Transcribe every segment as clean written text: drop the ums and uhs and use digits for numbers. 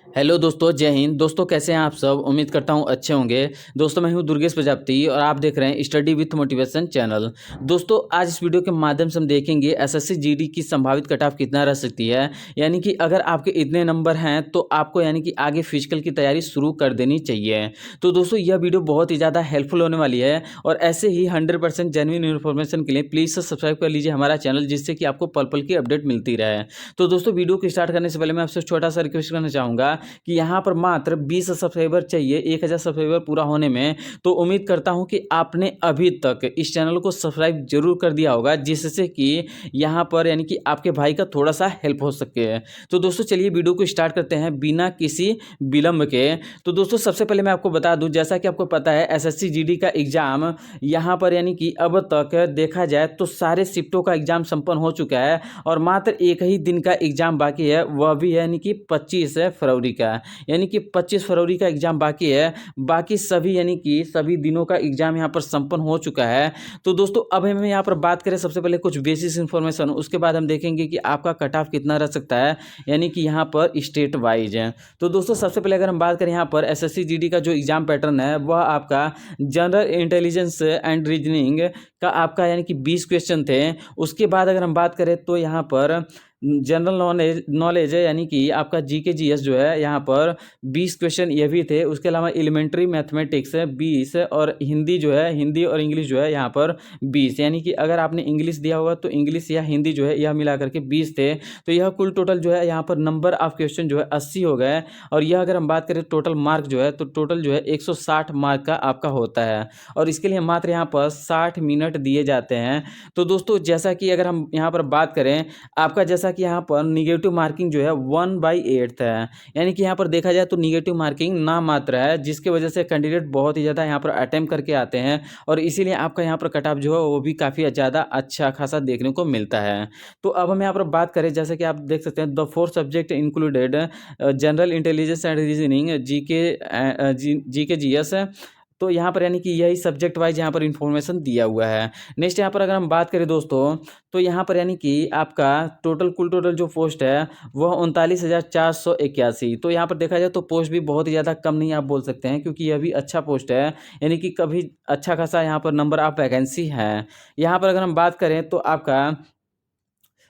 Hello दोस्तों, जय हिंद। दोस्तों कैसे हैं आप सब? उम्मीद करता हूं अच्छे होंगे। दोस्तों मैं हूं दुर्गेश प्रजापति और आप देख रहे हैं स्टडी विथ मोटिवेशन चैनल। दोस्तों आज इस वीडियो के माध्यम से हम देखेंगे एसएससी जीडी की संभावित कट ऑफ कितना रह सकती है। यानी कि अगर आपके इतने नंबर हैं तो आपको यानी कि आगे फिजिकल की तैयारी शुरू कर देनी चाहिए। तो दोस्तों यह वीडियो बहुत ही ज़्यादा हेल्पफुल होने वाली है और ऐसे ही 100% जेन्युइन इन्फॉर्मेशन के लिए प्लीज़ सब्सक्राइब कर लीजिए हमारा चैनल, जिससे कि आपको पल पल की अपडेट मिलती रहे। तो दोस्तों वीडियो को स्टार्ट करने से पहले मैं आपसे छोटा सा रिक्वेस्ट करना चाहूँगा कि यहाँ पर मात्र 20 सब्सक्राइबर चाहिए 1000 सब्सक्राइबर पूरा होने में। तो उम्मीद करता हूँ कि आपने अभी तक इस चैनल को सब्सक्राइब जरूर कर दिया होगा, जिससे कि यहाँ पर यानी कि आपके भाई का थोड़ा सा हेल्प हो सके। तो दोस्तों चलिए वीडियो को स्टार्ट करते हैं बिना किसी विलंब के। तो दोस्तों सबसे पहले मैं आपको बता दूं, जैसा कि आपको पता है एसएससी जीडी का एग्जाम यहाँ पर यानी कि अब तक देखा जाए तो सारे शिफ्टों का एग्जाम संपन्न हो चुका है और मात्र एक ही दिन का एग्जाम बाकी है, वह भी यानी कि 25 फरवरी का। यानी कि 25 फरवरी का एग्जाम बाकी है। बाकी सभी यानी कि सभी दिनों का एग्जाम यहाँ पर संपन्न हो चुका है। तो दोस्तों अब हम यहाँ पर बात करें सबसे पहले कुछ बेसिक इन्फॉर्मेशन, उसके बाद हम देखेंगे कि आपका कट ऑफ कितना रह सकता है, यानी कि यहाँ पर स्टेट वाइज है। तो दोस्तों सबसे पहले अगर हम बात करें यहाँ पर एसएससी जीडी का जो एग्जाम पैटर्न है वह आपका जनरल इंटेलिजेंस एंड रीजनिंग का आपका यानी कि 20 क्वेश्चन थे। उसके बाद अगर हम बात करें तो यहाँ पर जनरल नॉलेज है, यानी कि आपका जीके जीएस जो है यहाँ पर 20 क्वेश्चन ये भी थे। उसके अलावा एलिमेंट्री मैथमेटिक्स 20 और हिंदी जो है, हिंदी और इंग्लिश जो है यहाँ पर 20। यानी कि अगर आपने इंग्लिश दिया होगा तो इंग्लिश या हिंदी जो है यह मिला करके 20 थे। तो यह कुल टोटल जो है यहाँ पर नंबर ऑफ क्वेश्चन जो है 80 हो गए। और यह अगर हम बात करें टोटल मार्क जो है तो टोटल जो है 160 मार्क का आपका होता है और इसके लिए मात्र यहाँ पर 60 मिनट दिए जाते हैं। तो दोस्तों जैसा कि अगर हम यहाँ पर बात करें आपका, जैसा कि यहाँ पर निगेटिव मार्किंग जो है 1/8 है। यानी कि यहाँ पर देखा जाए तो निगेटिव मार्किंग ना मात्र है, जिसकी वजह से कैंडिडेट बहुत ही ज़्यादा यहाँ पर अटेम्प्ट करके आते हैं और इसीलिए आपका यहाँ पर कट ऑफ जो है वो भी काफ़ी ज़्यादा अच्छा खासा देखने को मिलता है। तो अब हम यहाँ पर बात करें, जैसे कि आप देख सकते हैं the 4 subject included general intelligence and reasoning, GK GS. तो यहाँ पर यानी कि यही सब्जेक्ट वाइज यहाँ पर इंफॉर्मेशन दिया हुआ है। नेक्स्ट यहाँ पर अगर हम बात करें दोस्तों तो यहाँ पर यानी कि आपका कुल टोटल जो पोस्ट है वह 39,481। तो यहाँ पर देखा जाए तो पोस्ट भी बहुत ही ज़्यादा कम नहीं आप बोल सकते हैं, क्योंकि यह भी अच्छा पोस्ट है। यानी कि कभी अच्छा खासा यहाँ पर नंबर ऑफ वैकेंसी है। यहाँ पर अगर हम बात करें तो आपका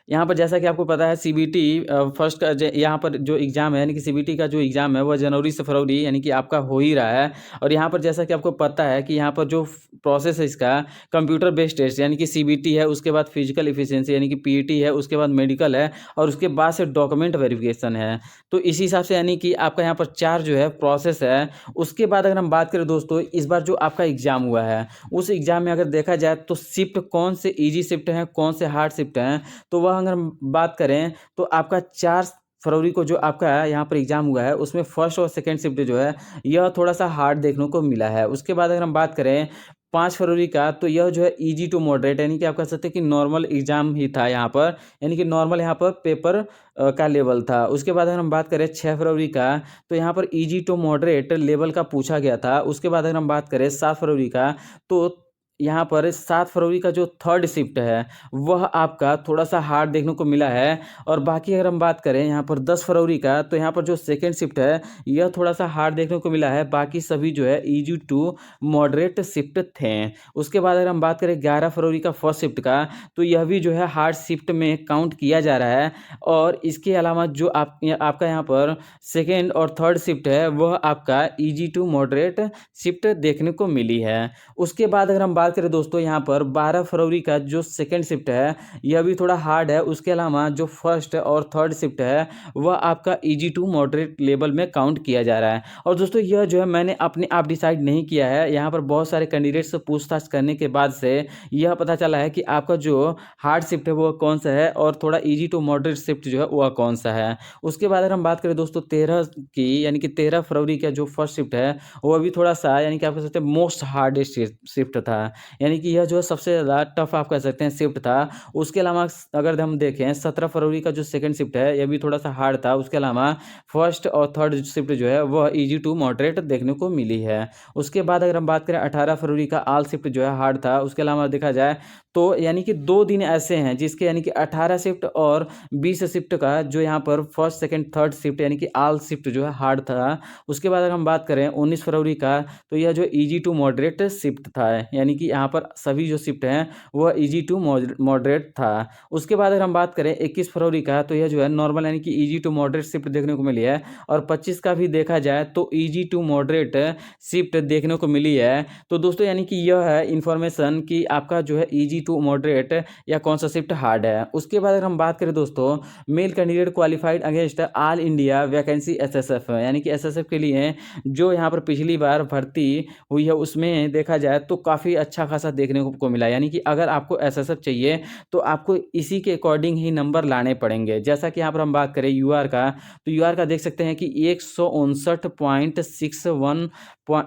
यहाँ पर जैसा कि आपको पता है सीबीटी फर्स्ट का यहाँ पर जो एग्ज़ाम है, यानी कि सीबीटी का जो एग्ज़ाम है वह जनवरी से फरवरी यानी कि आपका हो ही रहा है। और यहाँ पर जैसा कि आपको पता है कि यहाँ पर जो प्रोसेस है इसका कंप्यूटर बेस्ड टेस्ट, यानी कि सीबीटी है, उसके बाद फिजिकल इफिशियंसी यानी कि पीईटी है, उसके बाद मेडिकल है और उसके बाद से डॉक्यूमेंट वेरिफिकेशन है। तो इसी हिसाब से यानी कि आपका यहाँ पर 4 जो है प्रोसेस है। उसके बाद अगर हम बात करें दोस्तों इस बार जो आपका एग्ज़ाम हुआ है उस एग्ज़ाम में अगर देखा जाए तो शिफ्ट कौन से ईजी शिफ्ट हैं, कौन से हार्ड शिफ्ट हैं, तो वह अगर हम बात करें तो आपका 4 फरवरी को जो आपका यहाँ पर एग्जाम हुआ है उसमें फर्स्ट और सेकंड शिफ्ट जो है यह थोड़ा सा हार्ड देखने को मिला है। उसके बाद अगर हम बात करें 5 फरवरी का तो यह जो है इजी टू मॉडरेट, यानी कि आप कह सकते हैं कि नॉर्मल एग्जाम ही था यहाँ पर, यानी कि नॉर्मल यहाँ पर पेपर का लेवल था। उसके बाद अगर हम बात करें 6 फरवरी का तो यहाँ पर इजी टू मॉडरेट लेवल का पूछा गया था। उसके बाद अगर हम बात करें 7 फरवरी का तो यहाँ पर 7 फरवरी का जो थर्ड शिफ्ट है वह आपका थोड़ा सा हार्ड देखने को मिला है। और बाकी अगर हम बात करें यहाँ पर 10 फरवरी का तो यहाँ पर जो सेकंड शिफ्ट है यह थोड़ा सा हार्ड देखने को मिला है। बाकी सभी जो है इजी टू मॉडरेट शिफ्ट थे। उसके बाद अगर हम बात करें 11 फरवरी का फर्स्ट शिफ्ट का तो यह भी जो है हार्ड शिफ्ट में काउंट किया जा रहा है। और इसके अलावा जो आपका यहाँ पर सेकेंड और थर्ड शिफ्ट है वह आपका इजी टू मॉडरेट शिफ्ट देखने को मिली है। उसके बाद अगर हम बात करें दोस्तों यहाँ पर 12 फरवरी का जो सेकंड शिफ्ट है यह भी थोड़ा हार्ड है। उसके अलावा जो फर्स्ट और थर्ड शिफ्ट है वह आपका इजी टू मॉडरेट लेवल में काउंट किया जा रहा है। और दोस्तों यह जो है मैंने अपने आप डिसाइड नहीं किया है, यहाँ पर बहुत सारे कैंडिडेट से पूछताछ करने के बाद से यह पता चला है कि आपका जो हार्ड शिफ्ट है वह कौन सा है और थोड़ा ईजी टू मॉडरेट शिफ्ट जो है वह कौन सा है। उसके बाद अगर हम बात करें दोस्तों 13 की, यानी कि 13 फरवरी का जो फर्स्ट शिफ्ट है वह भी थोड़ा सा यानी कि आप कह सकते हैं मोस्ट हार्डेस्ट शिफ्ट था, यानी कि यह जो है सबसे ज़्यादा टफ आप कह सकते हैं शिफ्ट था। उसके अलावा अगर हम देखें 17 फरवरी का जो सेकंड शिफ्ट है यह भी थोड़ा सा हार्ड था। उसके अलावा फर्स्ट और थर्ड शिफ्ट जो है वह इजी टू मॉडरेट देखने को मिली है। उसके बाद अगर हम बात करें 18 फरवरी का ऑल शिफ्ट जो है हार्ड था। उसके अलावा देखा जाए तो यानी कि 2 दिन ऐसे हैं जिसके यानी कि 18 शिफ्ट और 20 शिफ्ट का जो यहाँ पर फर्स्ट, सेकंड, थर्ड शिफ्ट यानी कि ऑल शिफ्ट जो है हार्ड था। उसके बाद अगर हम बात करें 19 फरवरी का, तो यह जो ईजी टू मॉडरेट शिफ्ट था, यानी कि यहाँ पर सभी जो शिफ्ट हैं वह ईजी टू मॉडरेट था। उसके बाद अगर हम बात करें 21 फरवरी का, तो यह जो है नॉर्मल यानी कि ईजी टू मॉडरेट शिफ्ट देखने को मिली है। और 25 का भी देखा जाए तो ईजी टू मॉडरेट शिफ्ट देखने को मिली है। तो दोस्तों यानी कि यह है इन्फॉर्मेशन कि आपका जो है ईजी टू मॉडरेट या कौन सा शिफ्ट हार्ड है। उसके बाद अगर हम बात करें दोस्तों, male candidate qualified against all India vacancy SSF, यानी कि एसएसएफ के लिए जो यहाँ पर पिछली बार भर्ती हुई है उसमें देखा जाए तो काफ़ी अच्छा खासा देखने को मिला। यानी कि अगर आपको एसएसएफ चाहिए तो आपको इसी के अकॉर्डिंग ही नंबर लाने पड़ेंगे। जैसा कि यहाँ पर हम बात करें यूआर का, तो यूआर का देख सकते हैं कि 159.61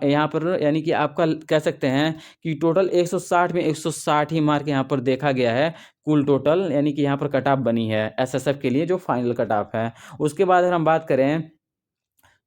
यहाँ पर यानी कि आपका कह सकते हैं कि टोटल 160 में 160 ही मार्क यहाँ पर देखा गया है कुल टोटल, यानी कि यहाँ पर कट ऑफ बनी है एसएसएफ के लिए जो फाइनल कट ऑफ है। उसके बाद अगर हम बात करें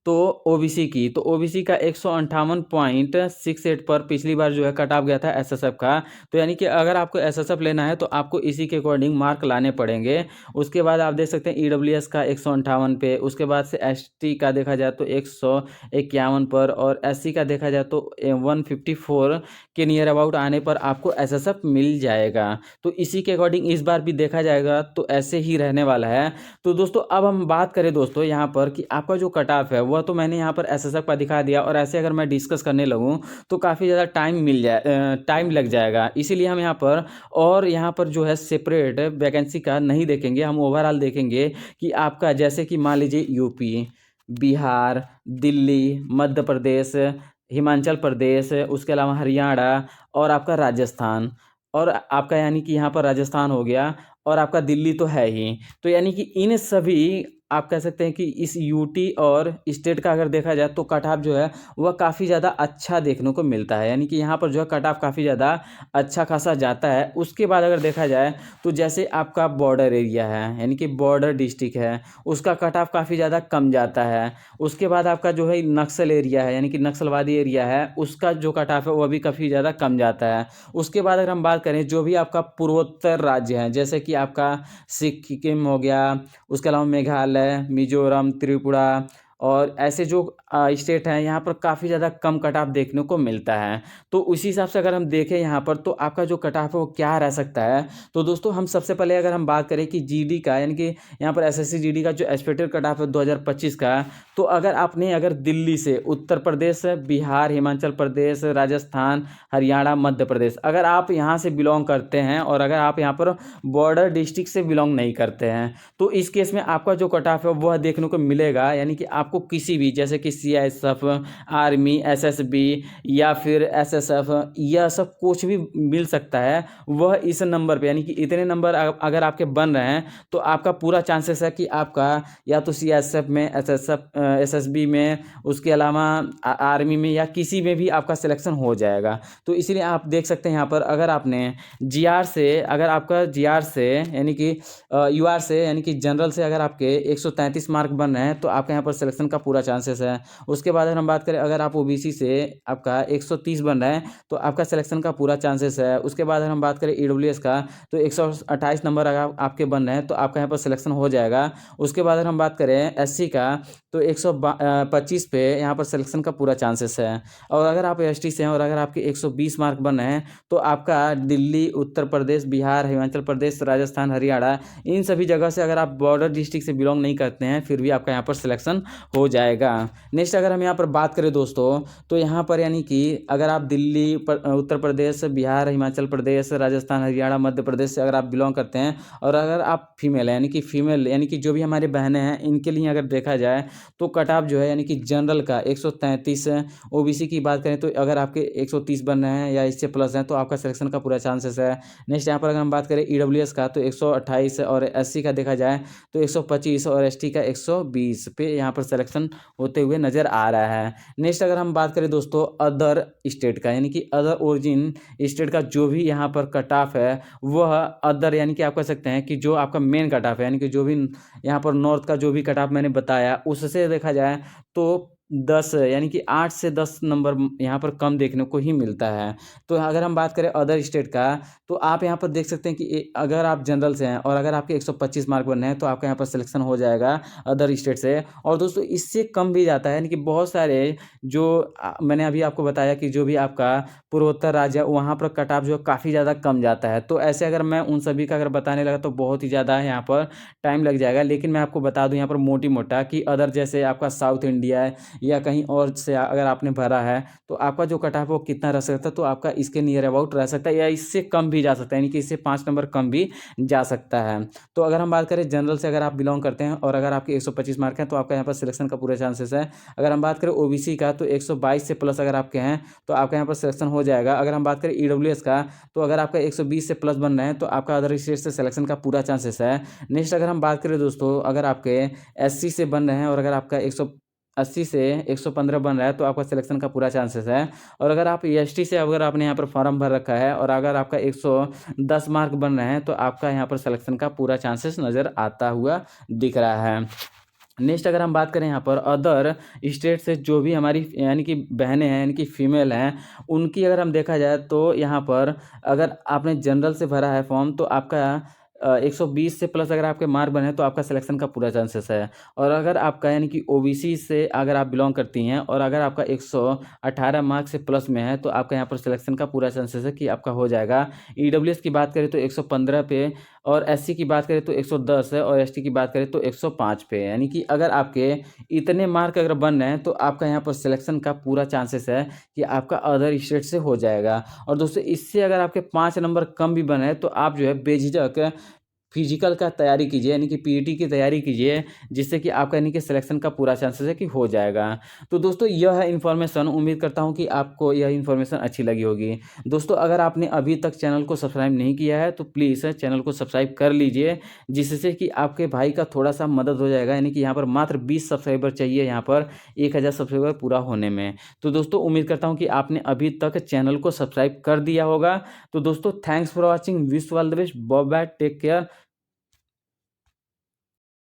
तो ओबीसी की, तो ओबीसी का 158.68 पर पिछली बार जो है कट ऑफ गया था एसएसएफ का। तो यानी कि अगर आपको एसएसएफ लेना है तो आपको इसी के अकॉर्डिंग मार्क लाने पड़ेंगे। उसके बाद आप देख सकते हैं ईडब्ल्यूएस का 158 पे, उसके बाद से एसटी का देखा जाए तो 151 पर, और एससी का देखा जाए तो 154 के नियर अबाउट आने पर आपको एसएसएफ मिल जाएगा। तो इसी के अकॉर्डिंग इस बार भी देखा जाएगा तो ऐसे ही रहने वाला है। तो दोस्तों अब हम बात करें दोस्तों यहाँ पर कि आपका जो कट ऑफ है वह तो मैंने यहाँ पर एसएसएफ का दिखा दिया, और ऐसे अगर मैं डिस्कस करने लगूँ तो काफ़ी ज़्यादा टाइम लग जाएगा। इसीलिए हम यहाँ पर और यहाँ पर जो है सेपरेट वैकेंसी का नहीं देखेंगे, हम ओवरऑल देखेंगे कि आपका जैसे कि मान लीजिए यूपी, बिहार, दिल्ली, मध्य प्रदेश, हिमाचल प्रदेश, उसके अलावा हरियाणा और आपका राजस्थान, और आपका यानी कि यहाँ पर राजस्थान हो गया, और आपका दिल्ली तो है ही। तो यानी कि इन सभी आप कह सकते हैं कि इस यूटी और स्टेट का अगर देखा जाए तो कट ऑफ जो है वह काफ़ी ज़्यादा अच्छा देखने को मिलता है, यानी कि यहाँ पर जो है कट ऑफ काफ़ी ज़्यादा अच्छा खासा जाता है। उसके बाद अगर देखा जाए तो जैसे आपका बॉर्डर एरिया है, यानी कि बॉर्डर डिस्ट्रिक्ट है, उसका कट ऑफ काफ़ी ज़्यादा कम जाता है। उसके बाद आपका जो है नक्सल एरिया है, यानी कि नक्सलवादी एरिया है, उसका जो कट ऑफ है वह भी काफ़ी ज़्यादा कम जाता है। उसके बाद अगर हम बात करें जो भी आपका पूर्वोत्तर राज्य है, जैसे कि आपका सिक्किम हो गया, उसके अलावा मेघालय, मिजोरम, त्रिपुरा, और ऐसे जो स्टेट हैं यहाँ पर काफ़ी ज़्यादा कम कट ऑफ देखने को मिलता है। तो उसी हिसाब से अगर हम देखें यहाँ पर तो आपका जो कट ऑफ है वो क्या रह सकता है। तो दोस्तों हम सबसे पहले अगर हम बात करें कि जीडी का, यानी कि यहाँ पर एसएससी जीडी का जो एक्सपेक्टेड कट ऑफ है 2025 का, तो अगर दिल्ली से उत्तर प्रदेश, बिहार, हिमाचल प्रदेश, राजस्थान, हरियाणा, मध्य प्रदेश, अगर आप यहाँ से बिलोंग करते हैं और अगर आप यहाँ पर बॉर्डर डिस्ट्रिक्ट से बिलोंग नहीं करते हैं, तो इस केस में आपका जो कट ऑफ है वह देखने को मिलेगा, यानी कि आपको किसी भी जैसे कि सीआईएसएफ, आर्मी, एसएसबी या फिर एसएसएफ, यह सब कुछ भी मिल सकता है वह इस नंबर पे, यानी कि इतने नंबर अगर आपके बन रहे हैं तो आपका पूरा चांसेस है कि आपका या तो सीआईएसएफ में, एसएसबी में, उसके अलावा आर्मी में या किसी में भी आपका सिलेक्शन हो जाएगा। तो इसलिए आप देख सकते हैं यहाँ पर अगर आपने जीआर से, अगर आपका जीआर से यानी कि यूआर से यानी कि जनरल से अगर आपके 133 मार्क बन रहे हैं तो आपके यहाँ पर सिलेक्शन का पूरा चांसेस है। उसके बाद अगर हम बात करें अगर आप ओबीसी से आपका 130 बन रहे हैं तो आपका सिलेक्शन का पूरा चांसेस है। उसके बाद अगर हम बात करें ईडब्ल्यूएस का तो 128 नंबर अगर आपके बन रहे हैं तो आपका यहाँ पर सिलेक्शन हो जाएगा। उसके बाद अगर हम बात करें एससी का तो 125 पे यहाँ पर सिलेक्शन का पूरा चांसेस है। और अगर आप एसटी से हैं और अगर आपके 120 मार्क बन रहे हैं तो आपका दिल्ली, उत्तर प्रदेश, बिहार, हिमाचल प्रदेश, राजस्थान, हरियाणा, इन सभी जगह से अगर आप बॉर्डर डिस्ट्रिक्ट से बिलोंग नहीं करते हैं फिर भी आपका यहाँ पर सिलेक्शन हो जाएगा। नेक्स्ट अगर हम यहाँ पर बात करें दोस्तों तो यहाँ पर यानी कि अगर आप दिल्ली, उत्तर प्रदेश, बिहार, हिमाचल प्रदेश, राजस्थान, हरियाणा, मध्य प्रदेश से अगर आप बिलोंग करते हैं और अगर आप फीमेल हैं, यानी कि जो भी हमारे बहनें हैं इनके लिए अगर देखा जाए तो कट ऑफ जो है यानी कि जनरल का 133, ओबीसी की बात करें तो अगर आपके 130 बन रहे हैं या इससे प्लस हैं तो आपका सिलेक्शन का पूरा चांसेस है। नेक्स्ट यहाँ पर अगर हम बात करें ईडब्ल्यूएस का तो 128 और एससी का देखा जाए तो 125 और एसटी का 120 पे यहाँ पर सिलेक्शन होते हुए नज़र आ रहा है। नेक्स्ट अगर हम बात करें दोस्तों अदर स्टेट का, यानी कि अदर ओरिजिन स्टेट का जो भी यहाँ पर कट ऑफ है वह अदर, यानी कि आप कह सकते हैं कि जो आपका मेन कट ऑफ है, यानी कि जो भी यहाँ पर नॉर्थ का जो भी कट ऑफ मैंने बताया उससे देखा जाए तो 10 यानी कि 8 से 10 नंबर यहाँ पर कम देखने को ही मिलता है। तो अगर हम बात करें अदर स्टेट का तो आप यहाँ पर देख सकते हैं कि अगर आप जनरल से हैं और अगर आपके 125 मार्क बनने हैं तो आपका यहाँ पर सिलेक्शन हो जाएगा अदर स्टेट से। और दोस्तों इससे कम भी जाता है, यानी कि बहुत सारे जो मैंने अभी आपको बताया कि जो भी आपका पूर्वोत्तर राज्य है वहाँ पर कट ऑफ जो काफ़ी ज़्यादा कम जाता है। तो ऐसे अगर मैं उन सभी का अगर बताने लगा तो बहुत ही ज़्यादा यहाँ पर टाइम लग जाएगा। लेकिन मैं आपको बता दूँ यहाँ पर मोटी मोटा कि अदर जैसे आपका साउथ इंडिया है या कहीं और से अगर आपने भरा है तो आपका जो कट ऑफ वो कितना रह सकता है, तो आपका इसके नियर अबाउट रह सकता है या इससे कम भी जा सकता है, यानी कि इससे 5 नंबर कम भी जा सकता है। तो अगर हम बात करें जनरल से अगर आप बिलोंग करते हैं और अगर आपके 125 मार्क हैं तो आपका यहाँ पर सिलेक्शन का पूरे चांसेस है। अगर हम बात करें ओबीसी का तो 122 से प्लस अगर आपके हैं तो आपका यहाँ पर सिलेक्शन हो जाएगा। अगर हम बात करें ईडब्ल्यूएस का तो अगर आपका 120 से प्लस बन रहे हैं तो आपका अदर स्टेट से सिलेक्शन का पूरा चांसेस है। नेक्स्ट अगर हम बात करें दोस्तों, अगर आपके एससी से बन रहे हैं और अगर आपका 180 से 115 बन रहा है तो आपका सिलेक्शन का पूरा चांसेस है। और अगर आप एसटी से अगर आपने यहाँ पर फॉर्म भर रखा है और अगर आपका 110 मार्क बन रहे हैं तो आपका यहाँ पर सिलेक्शन का पूरा चांसेस नज़र आता हुआ दिख रहा है। नेक्स्ट अगर हम बात करें यहाँ पर अदर स्टेट से जो भी हमारी यानी कि बहनें हैं, यानी कि फीमेल हैं, उनकी अगर हम देखा जाए तो यहाँ पर अगर आपने जनरल से भरा है फॉर्म तो आपका 120 से प्लस अगर आपके मार्क बने तो आपका सिलेक्शन का पूरा चांसेस है। और अगर आपका यानी कि ओबीसी से अगर आप बिलोंग करती हैं और अगर आपका 118 मार्क्स से प्लस में है तो आपका यहाँ पर सिलेक्शन का पूरा चांसेस है कि आपका हो जाएगा। ईडब्ल्यूएस की बात करें तो 115 पे और एससी की बात करें तो 110 है और एसटी की बात करें तो 105 पे, यानी कि अगर आपके इतने मार्क अगर बन रहे हैं तो आपका यहाँ पर सिलेक्शन का पूरा चांसेस है कि आपका अदर स्टेट से हो जाएगा। और दोस्तों इससे अगर आपके 5 नंबर कम भी बने तो आप जो है बेझिझक फिजिकल का तैयारी कीजिए, यानी कि पीईटी की तैयारी कीजिए, जिससे कि आपका यानी कि सिलेक्शन का पूरा चांसेस है कि हो जाएगा। तो दोस्तों यह है इन्फॉर्मेशन, उम्मीद करता हूँ कि आपको यह इन्फॉर्मेशन अच्छी लगी होगी। दोस्तों अगर आपने अभी तक चैनल को सब्सक्राइब नहीं किया है तो प्लीज़ चैनल को सब्सक्राइब कर लीजिए, जिससे कि आपके भाई का थोड़ा सा मदद हो जाएगा। यानी कि यहाँ पर मात्र 20 सब्सक्राइबर चाहिए यहाँ पर 1000 सब्सक्राइबर पूरा होने में। तो दोस्तों उम्मीद करता हूँ कि आपने अभी तक चैनल को सब्सक्राइब कर दिया होगा। तो दोस्तों thanks for watching, wish you all the best, bye bye, take care.